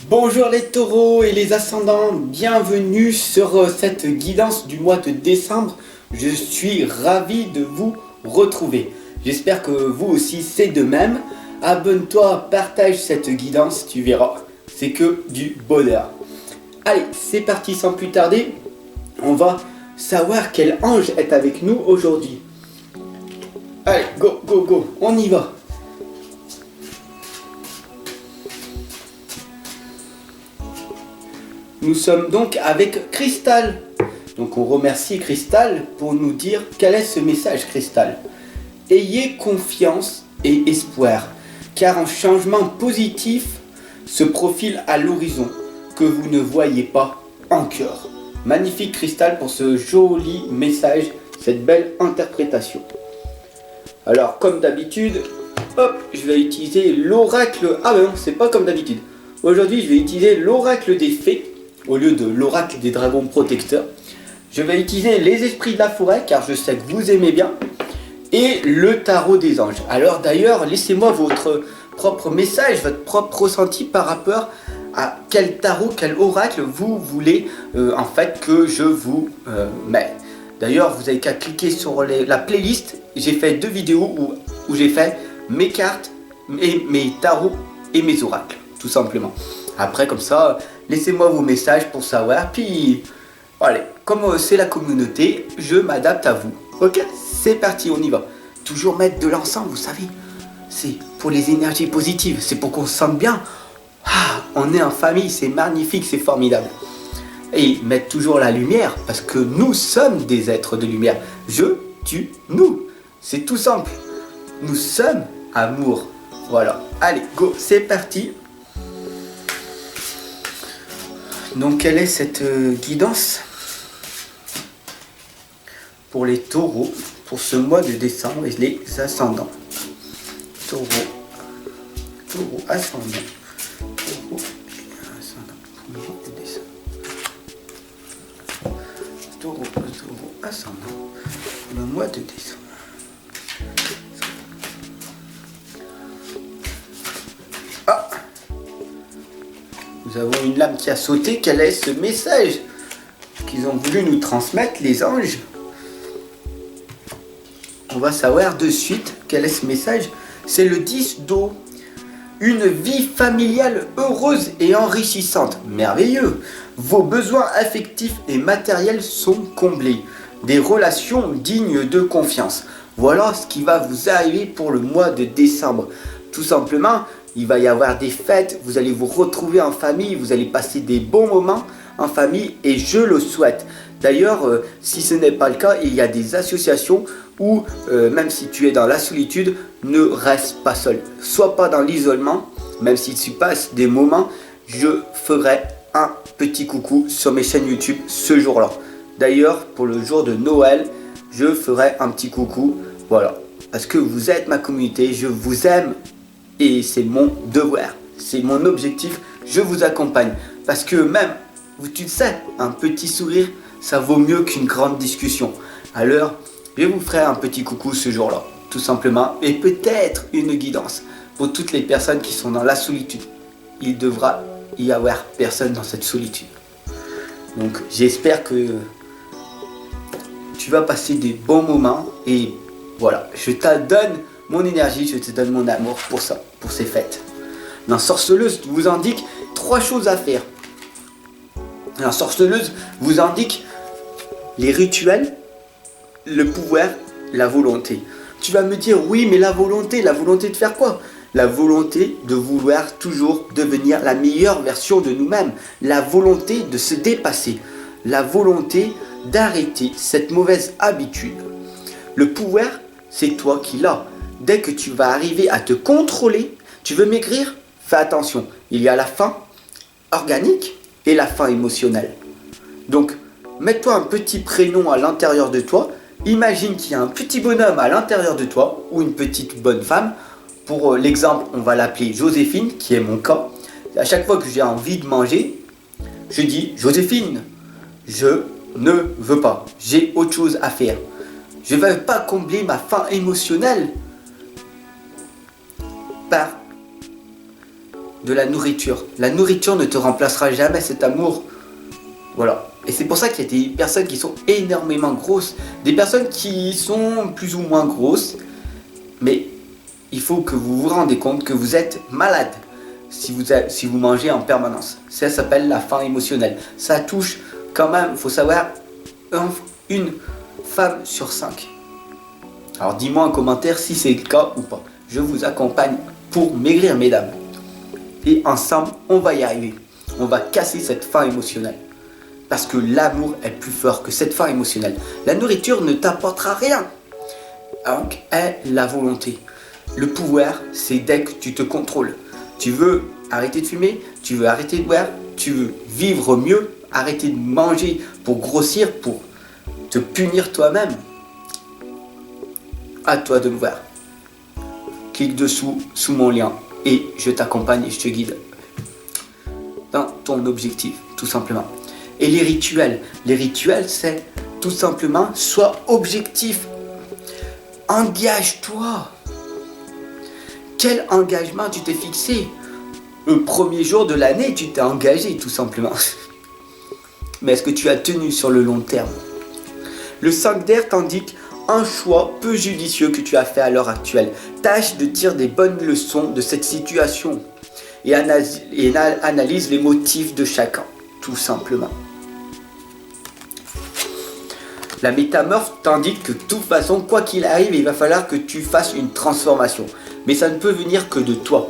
Bonjour les taureaux et les ascendants, bienvenue sur cette guidance du mois de décembre. Je suis ravi de vous retrouver. J'espère que vous aussi c'est de même. Abonne-toi, partage cette guidance, tu verras, c'est que du bonheur. Allez, c'est parti sans plus tarder. On va savoir quel ange est avec nous aujourd'hui. Allez, go, go, go, on y va. Nous sommes donc avec Cristal. Donc on remercie Cristal pour nous dire quel est ce message, Cristal. Ayez confiance et espoir, car un changement positif se profile à l'horizon que vous ne voyez pas encore. Magnifique Cristal pour ce joli message, cette belle interprétation. Alors comme d'habitude, hop, je vais utiliser l'oracle. Ah ben non, c'est pas comme d'habitude. Aujourd'hui, je vais utiliser l'oracle des fées au lieu de l'oracle des dragons protecteurs. Je vais utiliser les esprits de la forêt car je sais que vous aimez bien et le tarot des anges. Alors d'ailleurs, laissez-moi votre propre message, votre propre ressenti par rapport à quel tarot, quel oracle vous voulez en fait que je vous mette. D'ailleurs, vous avez qu'à cliquer sur la playlist. J'ai fait 2 vidéos où j'ai fait mes cartes, mes tarots et mes oracles, tout simplement. Après, comme ça, laissez-moi vos messages pour savoir. Puis, allez, comme c'est la communauté, je m'adapte à vous. Ok, c'est parti, on y va. Toujours mettre de l'encens, vous savez. C'est pour les énergies positives. C'est pour qu'on se sente bien. Ah, on est en famille, c'est magnifique, c'est formidable. Et mettre toujours la lumière, parce que nous sommes des êtres de lumière. Je, tu, nous. C'est tout simple. Nous sommes amour. Voilà. Allez, go, c'est parti. Donc quelle est cette guidance pour les taureaux pour ce mois de décembre et les ascendants? Taureau, ascendant, taureau, ascendant pour le mois de décembre. Taureau, ascendant pour le mois de décembre. Ah! Nous avons une lame qui a sauté. Quel est ce message qu'ils ont voulu nous transmettre, les anges? On va savoir de suite quel est ce message. C'est le 10 d'eau. Une vie familiale heureuse et enrichissante. Merveilleux. Vos besoins affectifs et matériels sont comblés. Des relations dignes de confiance. Voilà ce qui va vous arriver pour le mois de décembre. Tout simplement, il va y avoir des fêtes, vous allez vous retrouver en famille, vous allez passer des bons moments en famille et je le souhaite. D'ailleurs, si ce n'est pas le cas, il y a des associations où, même si tu es dans la solitude, ne reste pas seul. Sois pas dans l'isolement, même si tu passes des moments, je ferai un petit coucou sur mes chaînes YouTube ce jour-là. D'ailleurs, pour le jour de Noël, je ferai un petit coucou, voilà. Parce que vous êtes ma communauté, je vous aime. Et c'est mon devoir, c'est mon objectif, je vous accompagne. Parce que même, tu le sais, un petit sourire, ça vaut mieux qu'une grande discussion. Alors, je vous ferai un petit coucou ce jour-là, tout simplement. Et peut-être une guidance pour toutes les personnes qui sont dans la solitude. Il devra y avoir personne dans cette solitude. Donc, j'espère que tu vas passer des bons moments. Et voilà, je te donne mon énergie, je te donne mon amour pour ça, pour ces fêtes. L'ensorceleuse vous indique 3 choses à faire. L'ensorceleuse vous indique les rituels, le pouvoir, la volonté. Tu vas me dire, oui, mais la volonté de faire quoi? La volonté de vouloir toujours devenir la meilleure version de nous-mêmes. La volonté de se dépasser. La volonté d'arrêter cette mauvaise habitude. Le pouvoir, c'est toi qui l'as. Dès que tu vas arriver à te contrôler, tu veux maigrir, fais attention. Il y a la faim organique et la faim émotionnelle. Donc, mets-toi un petit prénom à l'intérieur de toi. Imagine qu'il y a un petit bonhomme à l'intérieur de toi ou une petite bonne femme. Pour l'exemple, on va l'appeler Joséphine, qui est mon cas. À chaque fois que j'ai envie de manger, je dis Joséphine, je ne veux pas. J'ai autre chose à faire. Je ne vais pas combler ma faim émotionnelle par de la nourriture. La nourriture ne te remplacera jamais cet amour. Voilà. Et c'est pour ça qu'il y a des personnes qui sont énormément grosses, des personnes qui sont plus ou moins grosses, mais il faut que vous vous rendez compte que vous êtes malade si vous mangez en permanence. Ça s'appelle la faim émotionnelle. Ça touche quand même, il faut savoir, une femme sur 5. Alors dis-moi en commentaire si c'est le cas ou pas. Je vous accompagne pour maigrir, mesdames. Et ensemble, on va y arriver. On va casser cette faim émotionnelle. Parce que l'amour est plus fort que cette faim émotionnelle. La nourriture ne t'apportera rien. Donc, est la volonté. Le pouvoir, c'est dès que tu te contrôles. Tu veux arrêter de fumer, tu veux arrêter de boire, tu veux vivre mieux, arrêter de manger pour grossir, pour te punir toi-même. À toi de le voir. Clique dessous, sous mon lien, et je t'accompagne et je te guide dans ton objectif, tout simplement. Et les rituels, c'est tout simplement, sois objectif. Engage-toi. Quel engagement tu t'es fixé? Le premier jour de l'année, tu t'es engagé, tout simplement. Mais est-ce que tu as tenu sur le long terme? Le 5 d'air t'indique un choix peu judicieux que tu as fait à l'heure actuelle. Tâche de tirer des bonnes leçons de cette situation et analyse les motifs de chacun, tout simplement. La métamorphe t'indique que de toute façon, quoi qu'il arrive, il va falloir que tu fasses une transformation. Mais ça ne peut venir que de toi.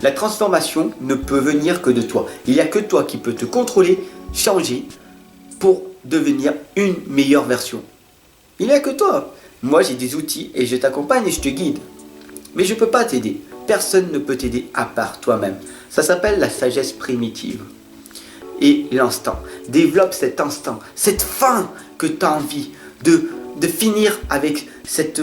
La transformation ne peut venir que de toi. Il n'y a que toi qui peux te contrôler, changer pour devenir une meilleure version. Il n'y a que toi. Moi, j'ai des outils et je t'accompagne et je te guide. Mais je ne peux pas t'aider. Personne ne peut t'aider à part toi-même. Ça s'appelle la sagesse primitive. Et l'instinct. Développe cet instinct, cette faim que tu as envie de finir avec cette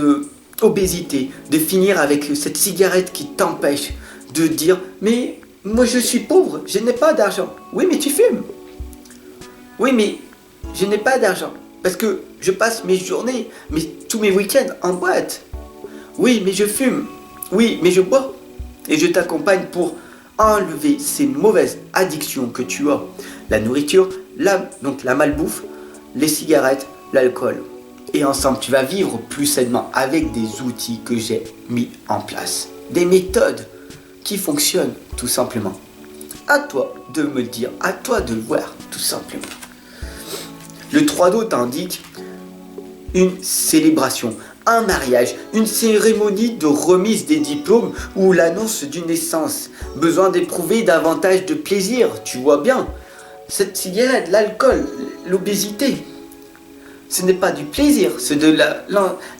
obésité, de finir avec cette cigarette qui t'empêche de dire « Mais moi je suis pauvre, je n'ai pas d'argent. » Oui, mais tu fumes. Oui, mais je n'ai pas d'argent parce que je passe mes journées, tous mes week-ends en boîte. Oui, mais je fume. Oui, mais je bois. Et je t'accompagne pour enlever ces mauvaises addictions que tu as. La nourriture, donc la malbouffe, les cigarettes, l'alcool. Et ensemble, tu vas vivre plus sainement avec des outils que j'ai mis en place. Des méthodes qui fonctionnent tout simplement. À toi de me le dire, à toi de le voir tout simplement. Le 3 d'eau t'indique une célébration, un mariage, une cérémonie de remise des diplômes ou l'annonce d'une naissance. Besoin d'éprouver davantage de plaisir, tu vois bien. Cette cigarette, l'alcool, l'obésité, ce n'est pas du plaisir, c'est de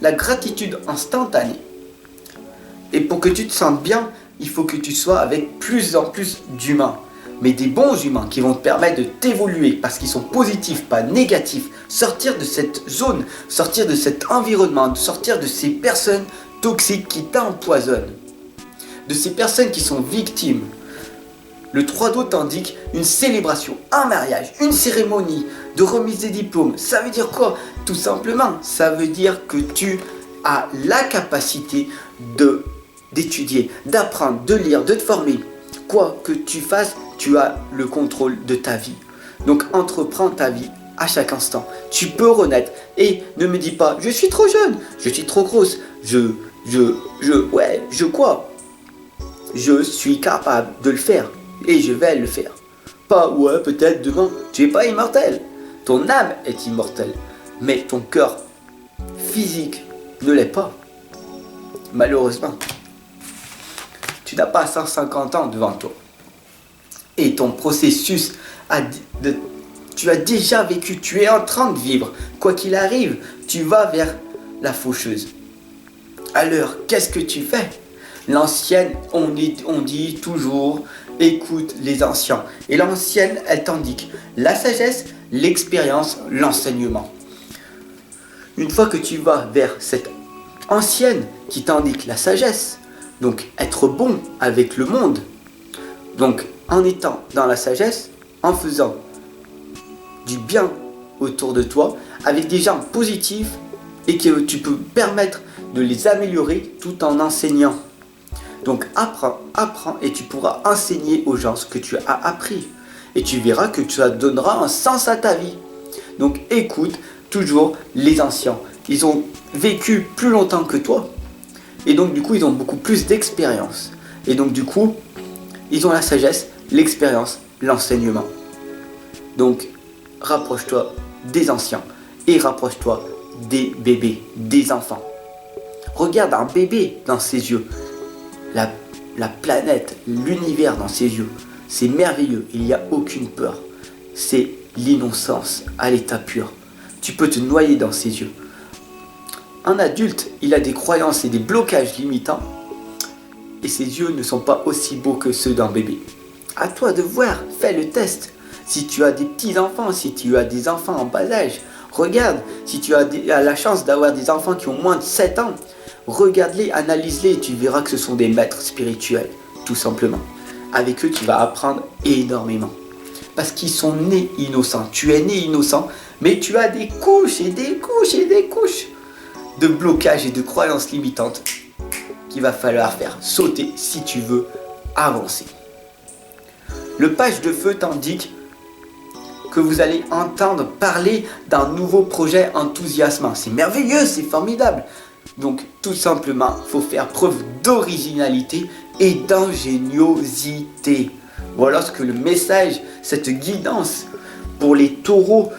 la gratitude instantanée. Et pour que tu te sentes bien, il faut que tu sois avec plus en plus d'humains. Mais des bons humains qui vont te permettre de t'évoluer parce qu'ils sont positifs, pas négatifs. Sortir de cette zone, sortir de cet environnement, sortir de ces personnes toxiques qui t'empoisonnent. De ces personnes qui sont victimes. Le 3 d'eau t'indique une célébration, un mariage, une cérémonie de remise des diplômes. Ça veut dire quoi? Tout simplement, ça veut dire que tu as la capacité d'étudier, d'apprendre, de lire, de te former. Quoi que tu fasses, tu as le contrôle de ta vie. Donc entreprends ta vie à chaque instant. Tu peux renaître. Et ne me dis pas, je suis trop jeune, je suis trop grosse, je suis capable de le faire. Et je vais le faire. Pas ouais, peut-être demain. Tu n'es pas immortel. Ton âme est immortelle. Mais ton cœur physique ne l'est pas. Malheureusement. Tu n'as pas 150 ans devant toi. Et ton processus, tu as déjà vécu, tu es en train de vivre. Quoi qu'il arrive, tu vas vers la faucheuse. Alors, qu'est-ce que tu fais? L'ancienne, on dit toujours, écoute les anciens. Et l'ancienne, elle t'indique la sagesse, l'expérience, l'enseignement. Une fois que tu vas vers cette ancienne qui t'indique la sagesse, donc être bon avec le monde, donc en étant dans la sagesse, en faisant du bien autour de toi, avec des gens positifs et que tu peux permettre de les améliorer tout en enseignant. Donc apprends et tu pourras enseigner aux gens ce que tu as appris. Et tu verras que ça donnera un sens à ta vie. Donc écoute toujours les anciens. Ils ont vécu plus longtemps que toi. Et donc du coup, ils ont beaucoup plus d'expérience. Et donc du coup, ils ont la sagesse, l'expérience, l'enseignement. Donc rapproche-toi des anciens et rapproche-toi des bébés, des enfants. Regarde un bébé dans ses yeux, la planète, l'univers dans ses yeux. C'est merveilleux, il n'y a aucune peur. C'est l'innocence à l'état pur. Tu peux te noyer dans ses yeux. Un adulte, il a des croyances et des blocages limitants et ses yeux ne sont pas aussi beaux que ceux d'un bébé. À toi de voir, fais le test. Si tu as des petits-enfants, si tu as des enfants en bas âge, regarde. Si tu as la chance d'avoir des enfants qui ont moins de 7 ans, regarde-les, analyse-les et tu verras que ce sont des maîtres spirituels, tout simplement. Avec eux, tu vas apprendre énormément. Parce qu'ils sont nés innocents. Tu es né innocent, mais tu as des couches et des couches et des couches de blocages et de croyances limitantes qu'il va falloir faire sauter si tu veux avancer. Le page de feu t'indique que vous allez entendre parler d'un nouveau projet enthousiasmant. C'est merveilleux, c'est formidable. Donc tout simplement, il faut faire preuve d'originalité et d'ingéniosité. Voilà ce que le message, cette guidance pour les taureaux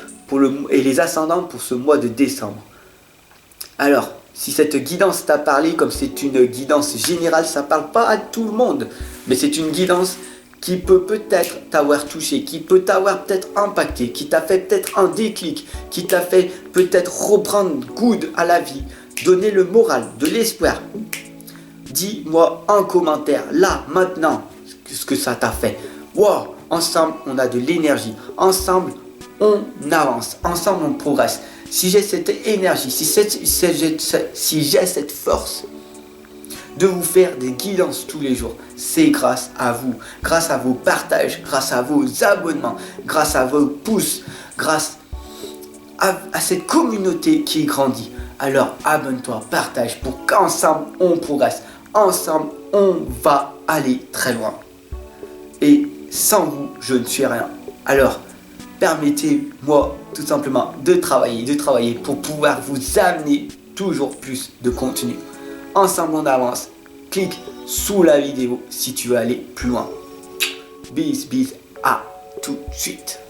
et les ascendants pour ce mois de décembre. Alors, si cette guidance t'a parlé, comme c'est une guidance générale, ça ne parle pas à tout le monde, mais c'est une guidance qui peut peut-être t'avoir touché, qui peut t'avoir peut-être impacté, qui t'a fait peut-être un déclic, qui t'a fait peut-être reprendre goût à la vie, donner le moral, de l'espoir. Dis-moi en commentaire, là, maintenant, ce que ça t'a fait. Wow, ensemble, on a de l'énergie. Ensemble, on avance. Ensemble, on progresse. Si j'ai cette énergie, si j'ai cette force de vous faire des guidances tous les jours, c'est grâce à vous, grâce à vos partages, grâce à vos abonnements, grâce à vos pouces, grâce à cette communauté qui grandit. Alors abonne-toi, partage pour qu'ensemble on progresse. Ensemble on va aller très loin. Et sans vous, je ne suis rien. Alors permettez-moi tout simplement de travailler pour pouvoir vous amener toujours plus de contenu. Ensemble on avance. Clique sous la vidéo si tu veux aller plus loin. Bis, à tout de suite.